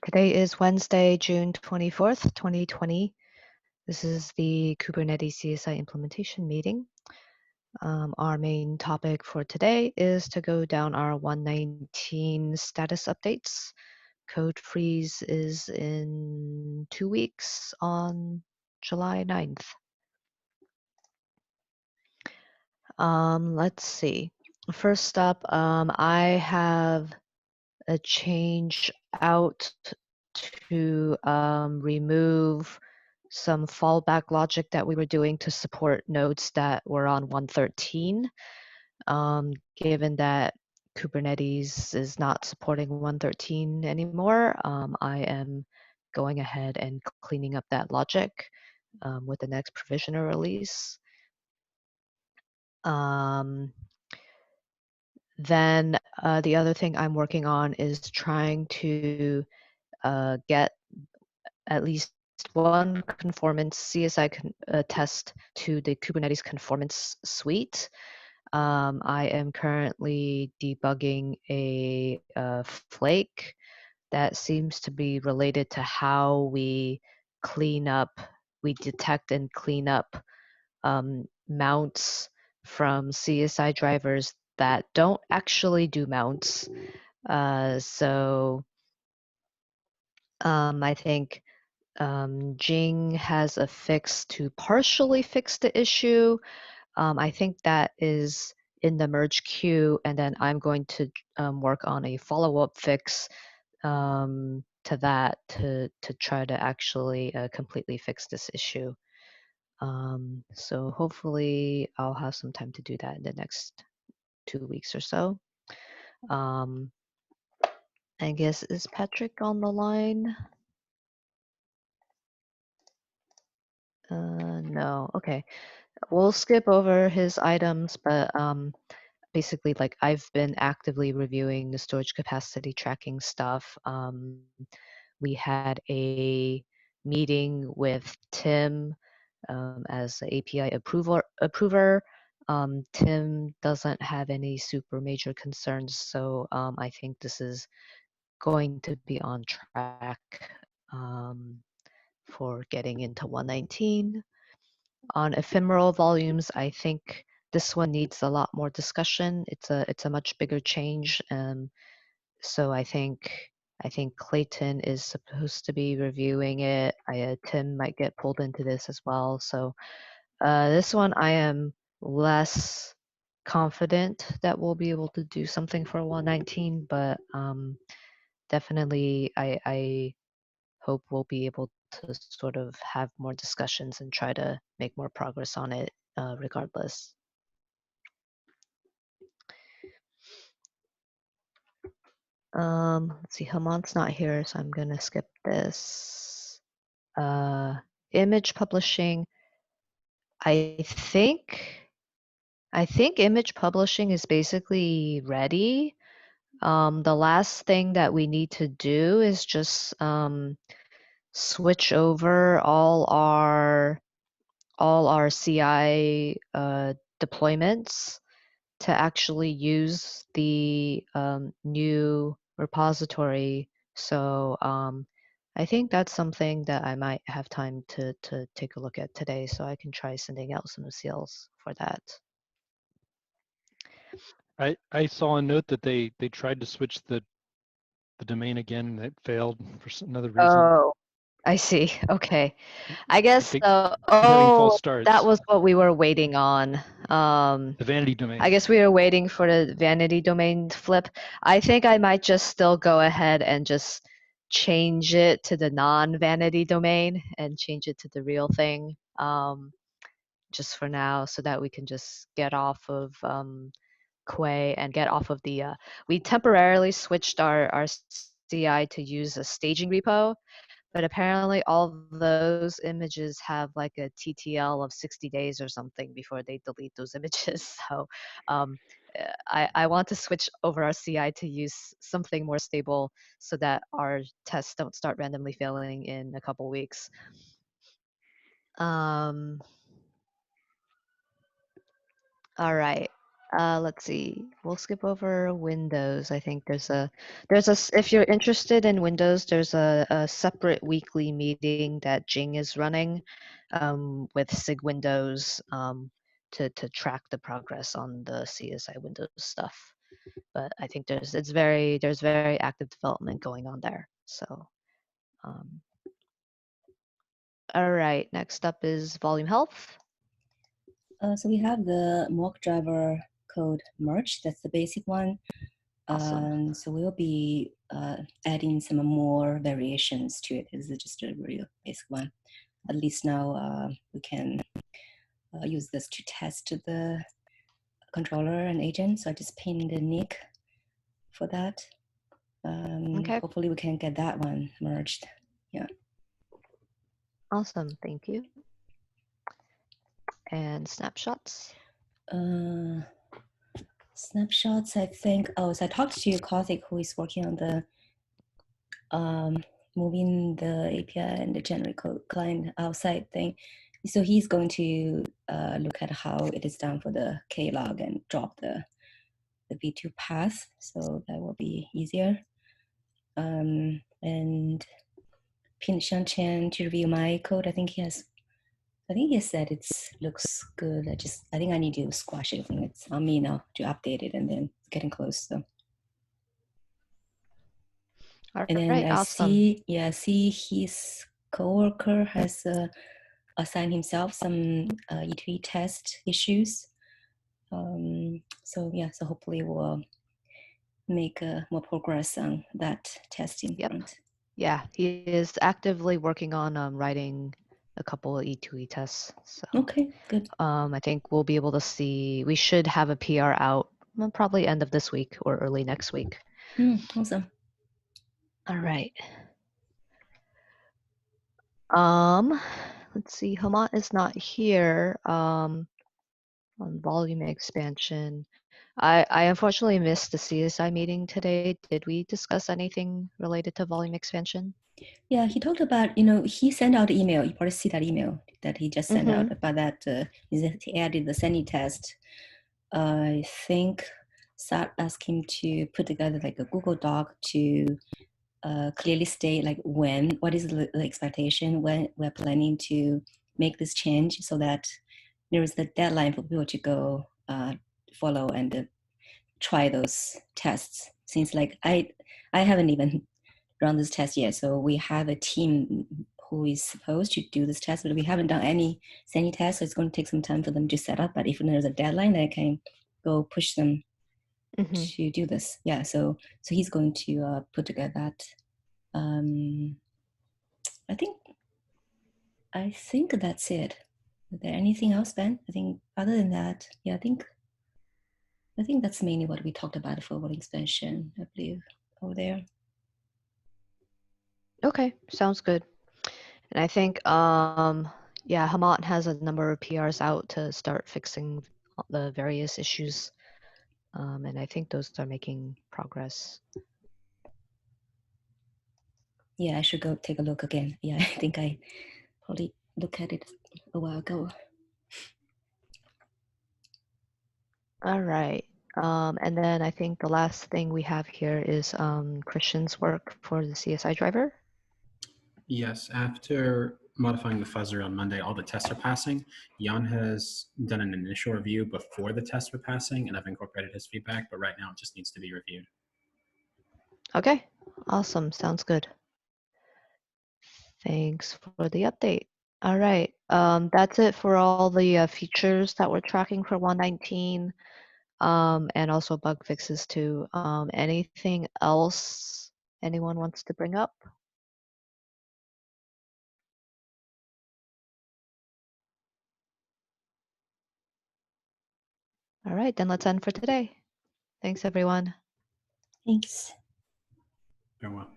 Today is Wednesday, June 24th, 2020. This is the Kubernetes CSI implementation meeting. Our main topic for today is to go down our 119 status updates. Code freeze is in 2 weeks on July 9th. Let's see. First up, I have a change out to remove some fallback logic that we were doing to support nodes that were on 113. Given that Kubernetes is not supporting 113 anymore, I am going ahead and cleaning up that logic with the next provisioner release. Then the other thing I'm working on is trying to get at least one conformance CSI test to the Kubernetes conformance suite. I am currently debugging a flake that seems to be related to how we detect and clean up mounts from CSI drivers that don't actually do mounts. So I think Jing has a fix to partially fix the issue. I think that is in the merge queue, and then I'm going to work on a follow-up fix to that to try to actually completely fix this issue. So hopefully I'll have some time to do that in the next 2 weeks or so. I guess, is Patrick on the line? No, okay. We'll skip over his items, but basically, like, I've been actively reviewing the storage capacity tracking stuff. We had a meeting with Tim as the API approver. Tim doesn't have any super major concerns, so I think this is going to be on track for getting into 119. On ephemeral volumes, I think this one needs a lot more discussion. It's a much bigger change, so I think Clayton is supposed to be reviewing it. Tim might get pulled into this as well. So this one I am less confident that we'll be able to do something for 119, but definitely I hope we'll be able to sort of have more discussions and try to make more progress on it regardless. Let's see, Hamon's not here, so I'm gonna skip this. Image publishing. I think image publishing is basically ready. The last thing that we need to do is just switch over all our CI deployments to actually use the new repository. So I think that's something that I might have time to take a look at today, so I can try sending out some CLs for that. I saw a note that they tried to switch the domain again and it failed for another reason. Oh, I see. Okay. I guess having false starts. That was what we were waiting on. The vanity domain. I guess we were waiting for the vanity domain flip. I think I might just still go ahead and just change it to the non-vanity domain and change it to the real thing just for now, so that we can just get off of Quay and get off of the we temporarily switched our CI to use a staging repo, but apparently all those images have like a TTL of 60 days or something before they delete those images. So I want to switch over our CI to use something more stable so that our tests don't start randomly failing in a couple weeks. All right. Let's see. We'll skip over Windows. I think if you're interested in Windows, there's a separate weekly meeting that Jing is running with SIG Windows to track the progress on the CSI Windows stuff. But I think there's very active development going on there. So, all right. Next up is volume health. So we have the mock driver code merge. That's the basic one. Awesome. So we'll be adding some more variations to it. This is just a real basic one. At least now we can use this to test the controller and agent. So I just pinned the nick for that. Okay. Hopefully we can get that one merged. Yeah. Awesome. Thank you. And snapshots. Snapshots, I think. Oh, so I talked to Karthik, who is working on the moving the API and the generic code client outside thing. So he's going to look at how it is done for the Klog and drop the V2 path. So that will be easier. And Pin Chen to review my code. I think he said it looks good. I think I need to squash it. And it's on me now to update it, and then it's getting close. So. All And then right, I awesome. see his coworker has assigned himself some E2E test issues. So hopefully we'll make more progress on that testing front. Yeah, he is actively working on writing a couple of E2E tests. So okay, good. I think we'll be able to see. We should have a PR out probably end of this week or early next week. Awesome. All right. Let's see. Hamat is not here. On volume expansion. I unfortunately missed the CSI meeting today. Did we discuss anything related to volume expansion? Yeah, he talked about, he sent out an email. You probably see that email that he just sent out about that. He added the sending test. I think Sat asked him to put together like a Google Doc to clearly state like what is the expectation when we're planning to make this change, so that there is the deadline for people to go follow and try those tests. Since like I haven't even run this test yet, so we have a team who is supposed to do this test, but we haven't done any tests, so it's going to take some time for them to set up. But if there's a deadline, I can go push them to do this. Yeah, so he's going to put together that. I think that's it. Is there anything else, Ben? I think other than that, yeah, I think that's mainly what we talked about for volume expansion, I believe, over there. Okay, sounds good. And I think yeah, Hamat has a number of PRs out to start fixing the various issues. And I think those are making progress. Yeah, I should go take a look again. Yeah, I think I probably looked at it a while ago. All right. And then I think the last thing we have here is Christian's work for the CSI driver. Yes, after modifying the fuzzer on Monday, all the tests are passing. Jan has done an initial review before the tests were passing, and I've incorporated his feedback, but right now it just needs to be reviewed. Okay, awesome. Sounds good. Thanks for the update. All right, that's it for all the features that we're tracking for 119, and also bug fixes too. Anything else anyone wants to bring up? All right, then let's end for today. Thanks, everyone. Thanks. Very well.